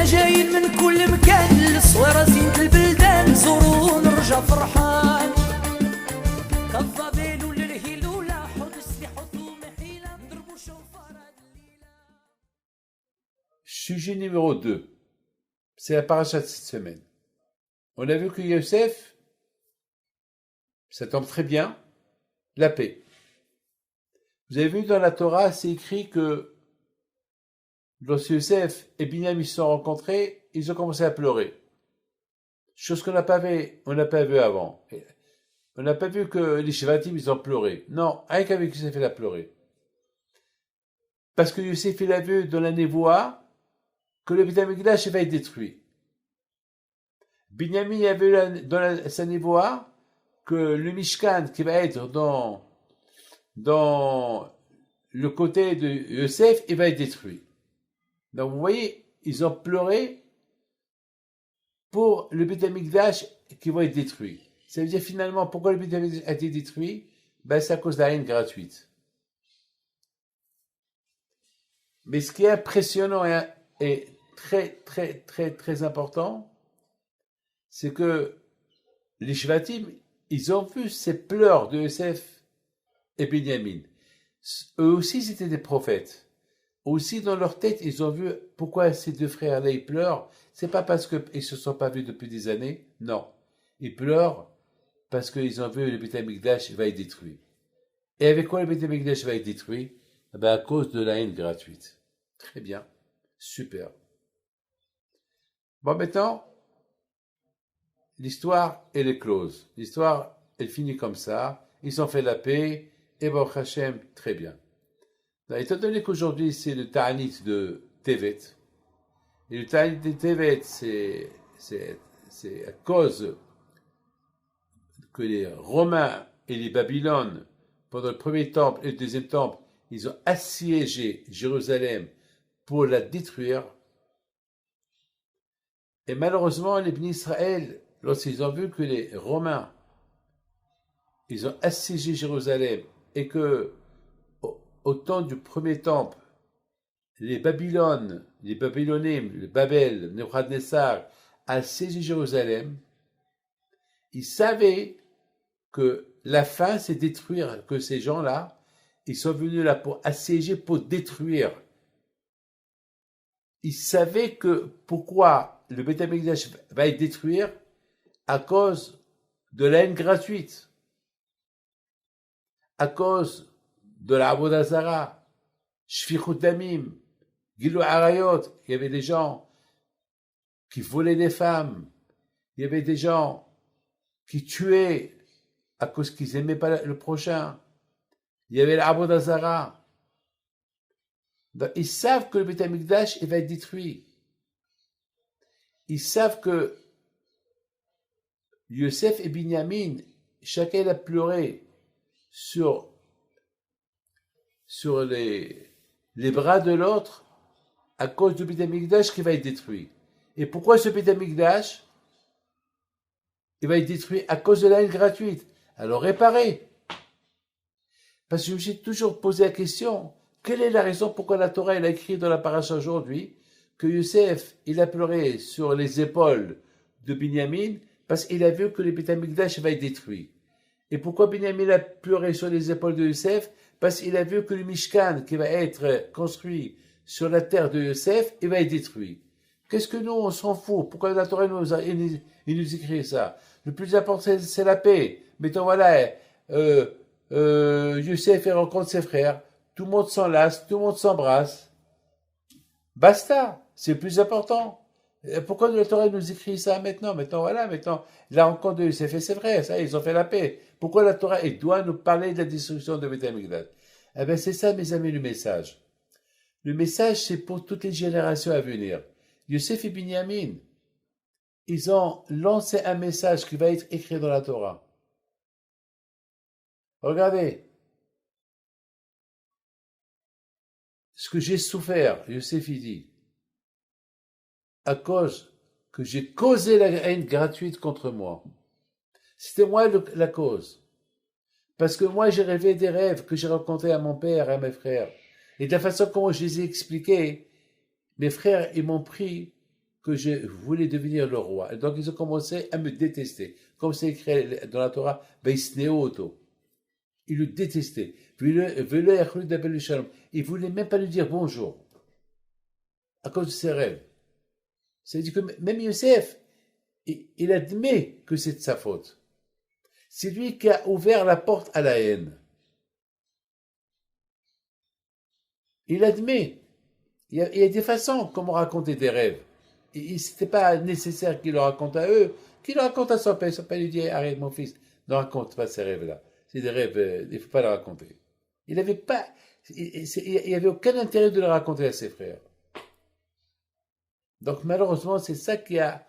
جايين من كل مكان للصويرة زينة البلدان نزورو ونرجع فرحان كالظبيل وللهيلولة حط السلاح حطو محيلة نضربو شوفار الليلة. Sujet numéro 2, c'est la paracha de cette semaine. On a vu que Yosef, ça tombe très bien, la paix. Vous avez vu dans la Torah, c'est écrit que lorsque Yosef et Binyamin se sont rencontrés, ils ont commencé à pleurer. Chose qu'on n'a pas vu avant. On n'a pas vu que les Shvatim, ils ont pleuré. Non, rien qu'avec Yosef, il a pleuré. Parce que Yosef, il a vu dans la névoie que le Beth Amikdash va être détruit. Binyamin a vu dans sa névoie que le Mishkan qui va être dans le côté de Yosef, il va être détruit. Donc vous voyez, ils ont pleuré pour le Beth Amikdash qui va être détruit. Ça veut dire finalement, pourquoi le Beth Amikdash a été détruit? Ben, c'est à cause de la haine gratuite. Mais ce qui est impressionnant et très important, c'est que les Shvatim, ils ont vu ces pleurs de Yosef et Binyamin. Eux aussi, c'était des prophètes. Aussi, dans leur tête, ils ont vu pourquoi ces deux frères-là, ils pleurent. C'est pas parce qu'ils se sont pas vus depuis des années. Non. Ils pleurent parce qu'ils ont vu le Beth Amikdash va être détruit. Et avec quoi le Beth Amikdash va être détruit? Ben, à cause de la haine gratuite. Très bien. Super. Bon, maintenant, l'histoire, elle est close. L'histoire, elle finit comme ça. Ils ont fait la paix. Et Baruch Hashem, très bien. Donc, étant donné qu'aujourd'hui, c'est le Ta'anit de Tevet, et le Ta'anit de Tevet, c'est à cause que les Romains et les Babylones, pendant le premier temple et le deuxième temple, ils ont assiégé Jérusalem pour la détruire. Et malheureusement, les Bnei Israël, lorsqu'ils ont vu que les Romains, ils ont assiégé Jérusalem et que, au temps du premier temple, les Babyloniens, le Babel, Nebuchadnezzar, a assiégé Jérusalem, ils savaient que la fin, c'est détruire, que ces gens-là, ils sont venus là pour assiéger, pour détruire. Ils savaient que pourquoi le Beth Amikdash va être détruit à cause de la haine gratuite, à cause de la Avodah Zara, Shfichut Damim, Gilui Arayot. Il y avait des gens qui volaient des femmes, il y avait des gens qui tuaient à cause qu'ils n'aimaient pas le prochain, il y avait la Avodah Zara. Donc, ils savent que le Beth Amikdash va être détruit. Ils savent que Yosef et Binyamin, chacun a pleuré sur les bras de l'autre à cause du Beth Amikdash qui va être détruit. Et pourquoi ce Beth Amikdash il va être détruit? À cause de la haine gratuite. Alors réparez. Parce que je me suis toujours posé la question, quelle est la raison pourquoi la Torah elle a écrit dans la paracha aujourd'hui que Yosef il a pleuré sur les épaules de Binyamin parce qu'il a vu que le Beth Amikdash va être détruit. Et pourquoi Binyamin a pleuré sur les épaules de Yosef? Parce qu'il a vu que le Mishkan qui va être construit sur la terre de Yosef, il va être détruit. Qu'est-ce que nous, on s'en fout? Pourquoi la Torah il nous écrit ça? Le plus important, c'est la paix. Mettons, voilà, Yosef rencontre ses frères, tout le monde s'enlace, tout le monde s'embrasse. Basta, c'est le plus important. Pourquoi la Torah nous écrit ça maintenant? Maintenant, la rencontre de Yosef, et c'est vrai, ça, ils ont fait la paix. Pourquoi la Torah, elle doit nous parler de la destruction de Beth Amikdash? Eh bien, c'est ça, mes amis, le message. Le message, c'est pour toutes les générations à venir. Yosef et Binyamin, ils ont lancé un message qui va être écrit dans la Torah. Regardez. Ce que j'ai souffert, Yosef il dit, à cause que j'ai causé la haine gratuite contre moi. C'était moi la cause. Parce que moi, j'ai rêvé des rêves que j'ai racontés à mon père et à mes frères. Et de la façon comment je les ai expliqués, mes frères, ils m'ont pris que je voulais devenir le roi. Et donc ils ont commencé à me détester. Comme c'est écrit dans la Torah, Veisneoto. Ils le détestaient. Ils ne voulaient même pas lui dire bonjour. À cause de ses rêves. C'est-à-dire que même Youssef, il admet que c'est de sa faute. C'est lui qui a ouvert la porte à la haine. Il admet. Il y a des façons comment raconter des rêves. Ce n'était pas nécessaire qu'il le raconte à eux, qu'il le raconte à son père. Son père lui dit, arrête mon fils, ne raconte pas ces rêves-là. C'est des rêves, il ne faut pas les raconter. Il n'avait pas, il avait aucun intérêt de le raconter à ses frères. Donc malheureusement, c'est ça qui a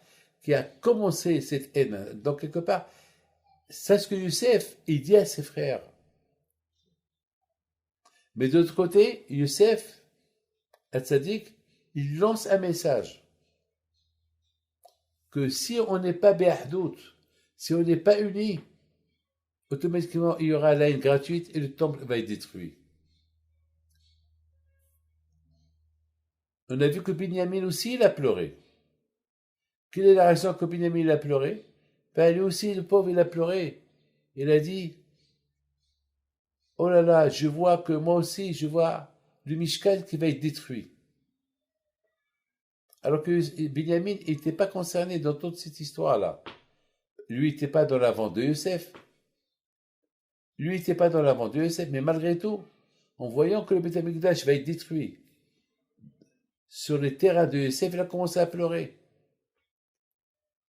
commencé cette haine. Donc quelque part, c'est ce que Youssef, il dit à ses frères. Mais de l'autre côté, Youssef, Hatzadik, il lance un message. Que si on n'est pas béahdout, si on n'est pas unis, automatiquement il y aura la haine gratuite et le temple va être détruit. On a vu que Binyamin aussi, il a pleuré. Quelle est la raison que Binyamin il a pleuré? Ben lui aussi, le pauvre, il a pleuré. Il a dit, oh là là, je vois que moi aussi, je vois le Mishkan qui va être détruit. Alors que Binyamin n'était pas concerné dans toute cette histoire-là. Lui n'était pas dans la vente de Youssef. Lui n'était pas dans la vente de Youssef, mais malgré tout, en voyant que le Beth Amikdash va être détruit sur les terrains de Youssef, il a commencé à pleurer.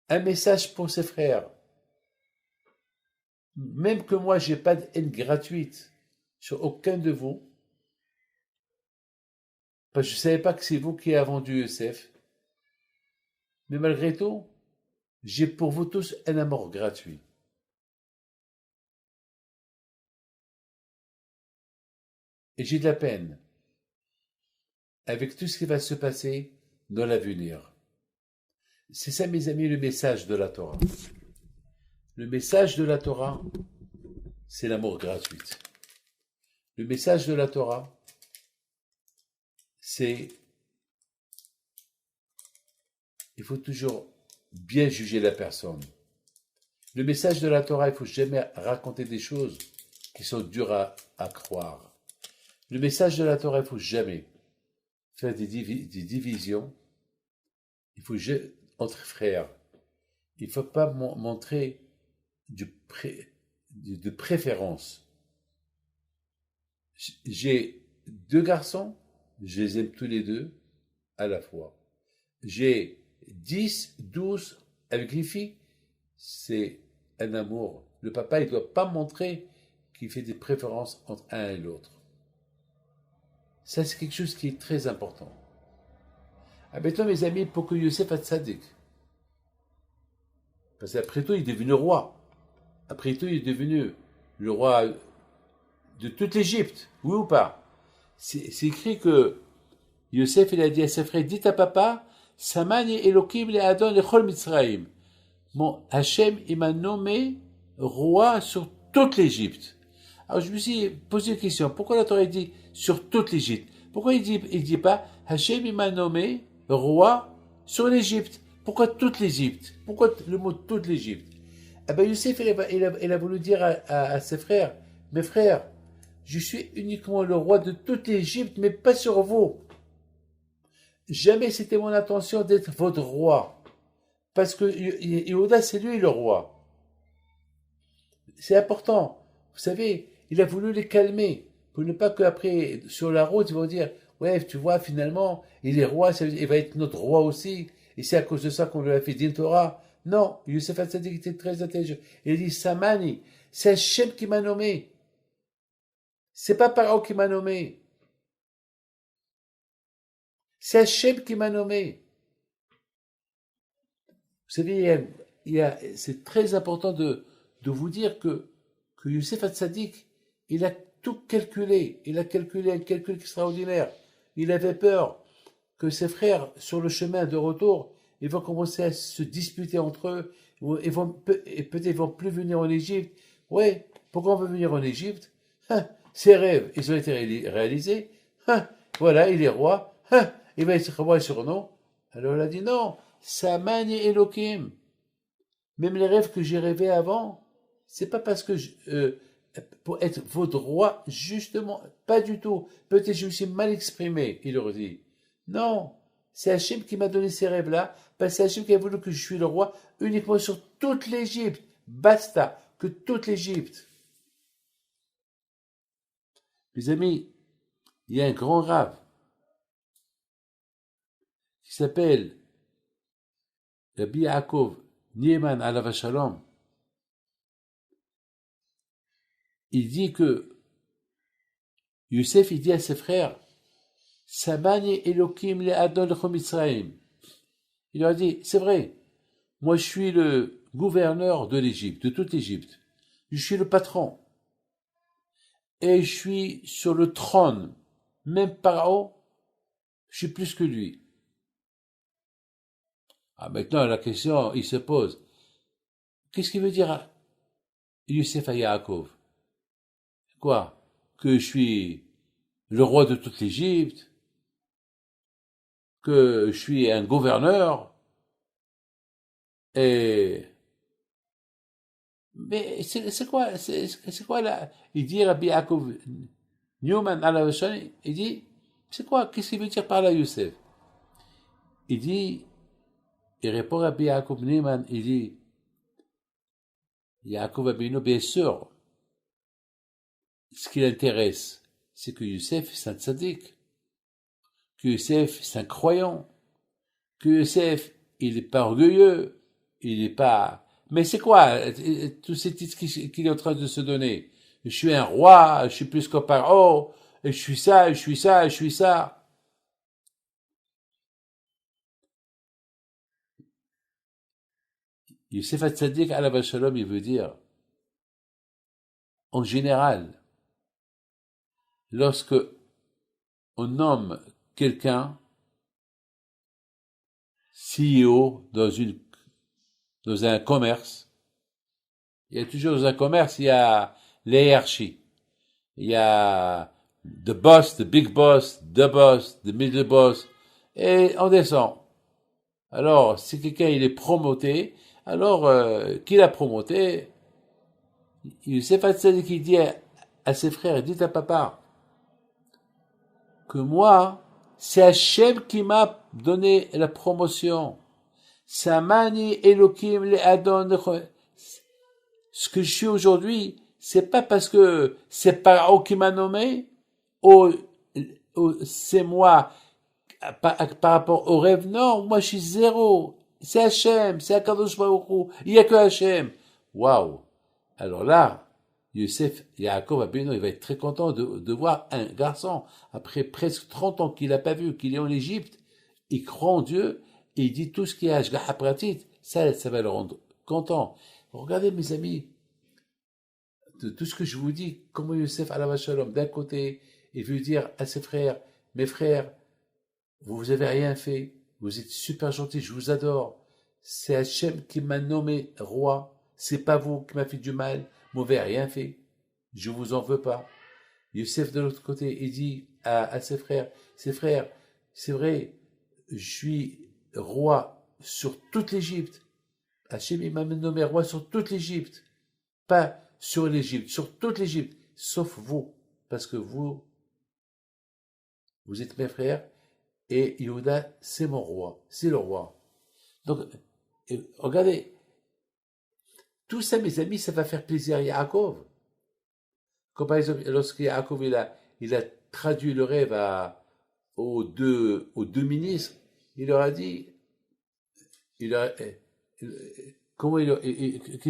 Un message pour ses frères. Même que moi, je n'ai pas de haine gratuite sur aucun de vous, parce que je ne savais pas que c'est vous qui avez vendu Youssef. Mais malgré tout, j'ai pour vous tous un amour gratuit. Et j'ai de la peine avec tout ce qui va se passer dans l'avenir. C'est ça, mes amis, le message de la Torah. Le message de la Torah, c'est l'amour gratuit. Le message de la Torah, c'est il faut toujours bien juger la personne. Le message de la Torah, il ne faut jamais raconter des choses qui sont dures à croire. Le message de la Torah, il ne faut jamais faire des divisions. Il faut entre frères. Il ne faut pas montrer de préférence. J'ai 2 garçons, je les aime tous les 2 à la fois. J'ai 10, 12 avec les filles, c'est un amour. Le papa, il ne doit pas montrer qu'il fait des préférences entre un et l'autre. Ça, c'est quelque chose qui est très important. Ah, maintenant, mes amis, pour que Youssef Hatzadik, parce qu'après tout, il est devenu roi. Après tout, il est devenu le roi de toute l'Égypte. Oui ou pas? C'est écrit que Youssef, il a dit à ses frères, dites à papa, Samani Elohim le Adon lechol Mitzrayim. Mon Hachem, il m'a nommé roi sur toute l'Égypte. Alors je me suis posé une question. Pourquoi la Torah dit sur toute l'Égypte? Pourquoi il dit pas Hachem, il m'a nommé roi sur l'Égypte? Pourquoi toute l'Égypte? Pourquoi le mot toute l'Égypte? Eh bien, Youssef, il a voulu dire à ses frères, mes frères, je suis uniquement le roi de toute l'Égypte, mais pas sur vous. Jamais c'était mon intention d'être votre roi. Parce que Yehuda, c'est lui le roi. C'est important. Vous savez, il a voulu les calmer. Pour ne pas qu'après, sur la route, ils vont dire, ouais, tu vois, finalement, il est roi, il va être notre roi aussi. Et c'est à cause de ça qu'on lui a fait Din Torah. Non, Youssef Hatzadik était très intelligent. Il dit, Samani, c'est Hachem qui m'a nommé. C'est pas Paro qui m'a nommé. C'est Hachem qui m'a nommé. Vous savez, c'est très important de vous dire que Youssef Hatzadik, il a tout calculé. Il a calculé un calcul extraordinaire. Il avait peur que ses frères, sur le chemin de retour, ils vont commencer à se disputer entre eux. Et peut-être ils vont plus venir en Égypte. Ouais, pourquoi on veut venir en Égypte? Ses rêves, ils ont été réalisés. Voilà, il est roi. Il va être roi sur nous. Alors il a dit non, Samani Elohim. Même les rêves que j'ai rêvés avant, c'est pas parce que pour être votre roi, justement, pas du tout. Peut-être je me suis mal exprimé, il leur dit. Non, c'est Hachem qui m'a donné ces rêves-là, parce que c'est Hachem qui a voulu que je suis le roi uniquement sur toute l'Égypte. Basta, que toute l'Égypte. Mes amis, il y a un grand rave qui s'appelle Rabbi Yaakov Nieman alav Shalom. Il dit que Youssef, il dit à ses frères, Samani Elohim le Adon lechom Mitzrayim. Il leur a dit, c'est vrai, moi je suis le gouverneur de l'Égypte, de toute l'Égypte. Je suis le patron. Et je suis sur le trône. Même Pharaon, je suis plus que lui. Ah, maintenant, la question, il se pose. Qu'est-ce qu'il veut dire Youssef à Yaakov? Quoi? Que je suis le roi de toute l'Égypte? Que je suis un gouverneur? Et mais c'est quoi là? Il dit Rabbi Yaakov Newman à la chaîne, il dit c'est quoi? Qu'est-ce qu'il veut dire par là Youssef? Il dit, il répond à Rabbi Yaakov Newman, il dit Yaakov Abinu, bien sûr, ce qui l'intéresse, c'est que Youssef c'est un tzaddik, que Youssef c'est un croyant, que Youssef il n'est pas orgueilleux, il n'est pas. Mais c'est quoi tous ces titres qu'il est en train de se donner? Je suis un roi, je suis plus qu'un Pharaon, je suis ça, je suis ça, je suis ça. Youssef Hatzadik alav Shalom, il veut dire, en général, lorsque on nomme quelqu'un CEO dans un commerce, il y a toujours dans un commerce, il y a les hiérarchies. Il y a the boss, the big boss, the middle boss, et on descend. Alors, si quelqu'un il est promoté, alors qui l'a promoté? Youssef Hatzadik qui dit à ses frères, dites à papa que moi, c'est Hachem qui m'a donné la promotion. Samani Elohim le Adon. Ce que je suis aujourd'hui, c'est pas parce que c'est Pharaon qui m'a nommé, ou c'est moi par rapport au rêve. Non, moi je suis zéro. C'est Hachem, c'est Akadosh Baruch Hu. Il n'y a que Hachem. Waouh. Alors là, Youssef Yaakov Abeno, il va être très content de voir un garçon, après presque 30 ans qu'il n'a pas vu, qu'il est en Égypte, il croit en Dieu, et il dit tout ce qui est Ashgaha Pratit, ça va le rendre content. Regardez mes amis, de tout ce que je vous dis, comment Youssef alav Shalom, d'un côté, il veut dire à ses frères, mes frères, vous avez rien fait, vous êtes super gentils, je vous adore, c'est Hachem qui m'a nommé roi, c'est pas vous qui m'avez fait du mal, mauvais rien fait, je vous en veux pas. Youssef de l'autre côté, il dit à ses frères, c'est vrai, je suis roi sur toute l'Égypte. Hachem il m'a nommé roi sur toute l'Égypte, pas sur l'Égypte, sur toute l'Égypte, sauf vous, parce que vous êtes mes frères, et Yehuda, c'est mon roi, c'est le roi. Donc, regardez, tout ça, mes amis, ça va faire plaisir à Yaakov. Comme par exemple, lorsque Yaakov il a traduit le rêve aux deux ministres, il leur a dit, qu'est-ce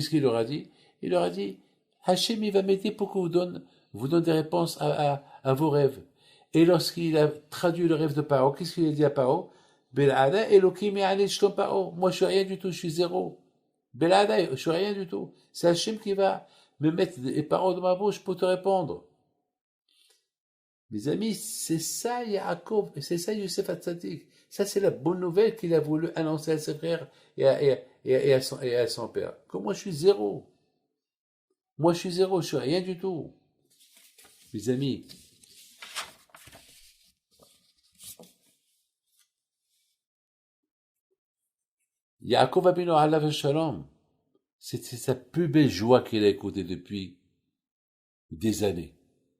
qu'il leur a dit? Il leur a dit, Hachem, il va m'aider pour que vous donne des réponses à vos rêves. Et lorsqu'il a traduit le rêve de Paro, qu'est-ce qu'il a dit à Paro? Belada Elokim ya'anid shtom Paro. Moi, je suis rien du tout, je suis zéro. Belada, je suis rien du tout. C'est Hachem qui va me mettre des paroles dans ma bouche pour te répondre. Mes amis, c'est ça Yaakov, c'est ça Youssef Hatzadik. Ça, c'est la bonne nouvelle qu'il a voulu annoncer à ses frères et à son père. Que moi, je suis zéro. Moi, je suis zéro, je suis rien du tout. Mes amis, Yaakov Abino alav shalom, c'est sa plus belle joie qu'il a écoutée depuis des années,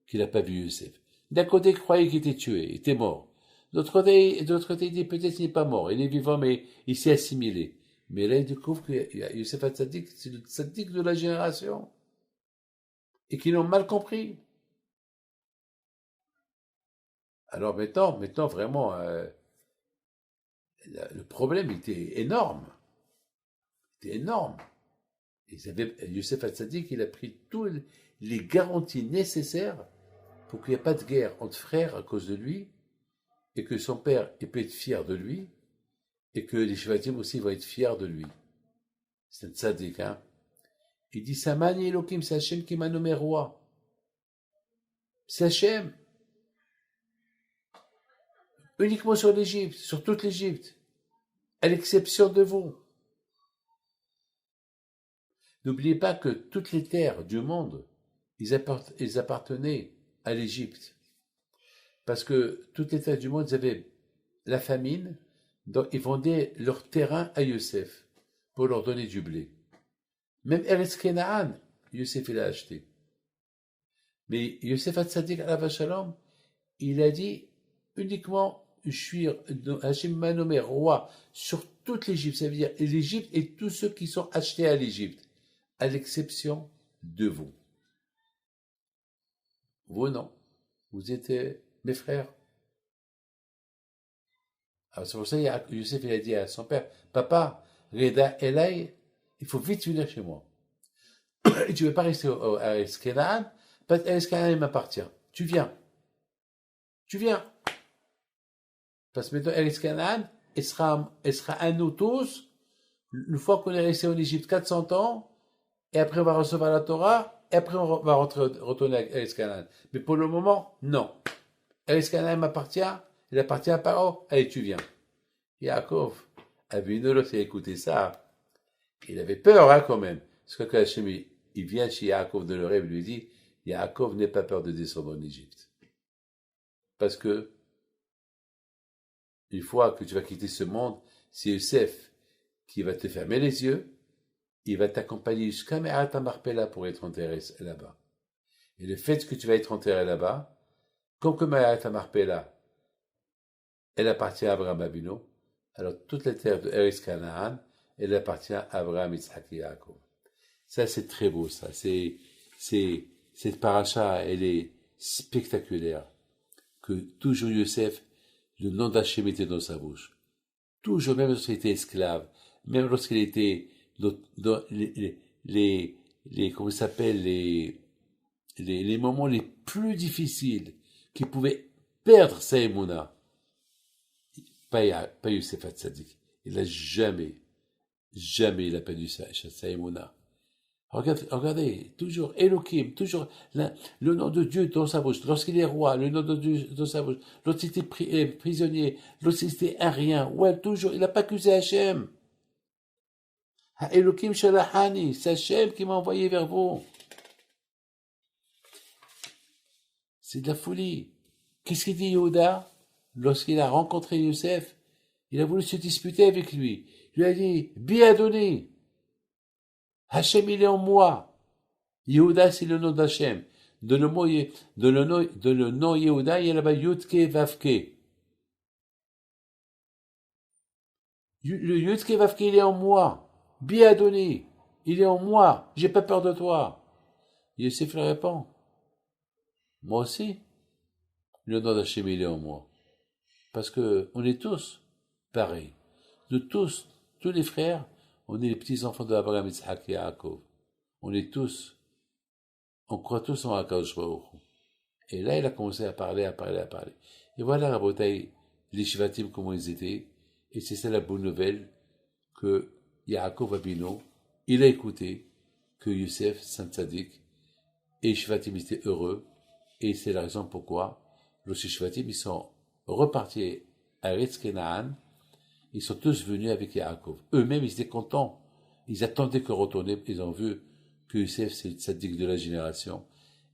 qu'il n'a pas vu Youssef. D'un côté, il croyait qu'il était tué, il était mort. D'autre côté, il dit peut-être qu'il n'est pas mort, il est vivant, mais il s'est assimilé. Mais là, il découvre que Youssef Hatzadik, c'est le tzaddik de la génération. Et qu'ils l'ont mal compris. Alors maintenant vraiment, le problème était énorme. C'était énorme. Youssef Hatzadik, il a pris toutes les garanties nécessaires pour qu'il n'y ait pas de guerre entre frères à cause de lui, et que son père peut être fier de lui, et que les Shvatim aussi vont être fiers de lui. C'est un tzaddik, hein. Il dit, Samani Elohim, c'est Hachem qui m'a nommé roi. C'est Hachem. Uniquement sur l'Égypte, sur toute l'Égypte, à l'exception de vous. N'oubliez pas que toutes les terres du monde, ils appartenaient à l'Égypte. Parce que toutes les terres du monde, ils avaient la famine, donc ils vendaient leur terrain à Youssef pour leur donner du blé. Même Eretz Kenaan, Youssef il a acheté. Mais Youssef Hatzadik alav shalom, il a dit uniquement Hachem m'a nommé roi sur toute l'Égypte, ça veut dire l'Égypte et tous ceux qui sont achetés à l'Égypte, à l'exception de vous. Vous non, vous êtes mes frères. Alors c'est pour ça que Youssef il a dit à son père, papa, Reda Elay, il faut vite venir chez moi. Et tu ne veux pas rester à Eskenaan, parce que Eskenaan il m'appartient. Tu viens. Parce que maintenant, Eskenaan, elle sera à nous tous, une fois qu'on est resté en Égypte 400 ans, et après on va recevoir la Torah, et après on va retourner à Eskenaan. Mais pour le moment, non. Eskenaan m'appartient, il appartient à Paro, allez, tu viens. Yaakov, Avinu, lorsqu'il a écouté ça, il avait peur, hein, quand même. Parce que quand Hachem, il vient chez Yaakov de le rêve, il lui dit, Yaakov, n'aie pas peur de descendre en Égypte. Parce que, une fois que tu vas quitter ce monde, c'est Youssef qui va te fermer les yeux, il va t'accompagner jusqu'à Me'at HaMarpela pour être enterré là-bas. Et le fait que tu vas être enterré là-bas, comme que Me'at HaMarpela, elle appartient à Abraham Avinu, alors toute la terre de Eretz Canaan, elle appartient à Abraham, Yitzhak et Yaakov. Ça, c'est très beau, ça. Cette paracha, elle est spectaculaire. Que toujours Youssef, le nom d'Hachem était dans sa bouche. Toujours, même lorsqu'il était esclave, même lorsqu'il était dans comment ça s'appelle, les moments les plus difficiles, qu'il pouvait perdre sa émouna. Pas Youssef Hatzadik. Il a jamais il a perdu sa émouna. Regardez, toujours Elohim, toujours le nom de Dieu dans sa bouche. Lorsqu'il est roi, le nom de Dieu dans sa bouche. Lorsqu'il était prisonnier, lorsqu'il était un rien. Ouais, toujours, il n'a pas accusé Hachem. Elohim Shalahani, c'est Hachem qui m'a envoyé vers vous. C'est de la folie. Qu'est-ce qu'il dit Yehuda? Lorsqu'il a rencontré Youssef, il a voulu se disputer avec lui. Il lui a dit, Biadoni, Hachem il est en moi. Yehuda c'est le nom d'Hachem. De le nom Yehuda, il y a là-bas Yudke Vavke. Le Yudke Vavke il est en moi. Biadoni, il est en moi. J'ai pas peur de toi. Youssef lui répond, moi aussi, le nom d'Hachem il est en moi. Parce que on est tous pareils. Nous tous les frères, on est les petits-enfants d'Abraham, Yitzhak et Yaakov. On croit tous en Akadosh Baruch Hu. Et là, il a commencé à parler. Et voilà, Rabotai, les Shvatim, comment ils étaient. Et c'est ça la bonne nouvelle, que Yaakov Abino, il a écouté que Youssef, Saint Tzadik, et Shvatim étaient heureux. Et c'est la raison pourquoi, lorsque Shvatim, ils sont repartis à Eretz Kenaan, ils sont tous venus avec Yaakov. Eux-mêmes, ils étaient contents. Ils attendaient que retourner. Ils ont vu que Youssef, c'est le tzaddik de la génération.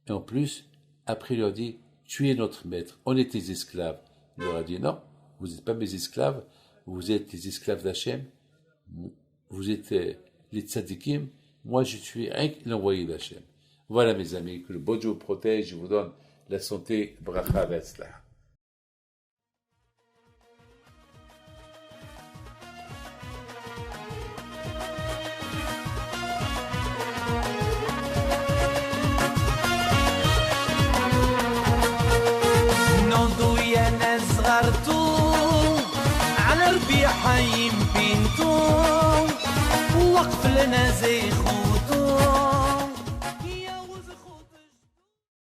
Et en plus, après, il leur dit, tu es notre maître. On est tes esclaves. Il leur a dit, non, vous n'êtes pas mes esclaves. Vous êtes les esclaves d'Hachem. vous êtes les tzadikim, moi je suis rien que l'envoyé d'Hachem. Voilà mes amis, que le bon Dieu vous protège, je vous donne la santé, bracha vetzlah. نوضو يا ناس غرتو على ربيع حيم بنتو وقف لنا زي خو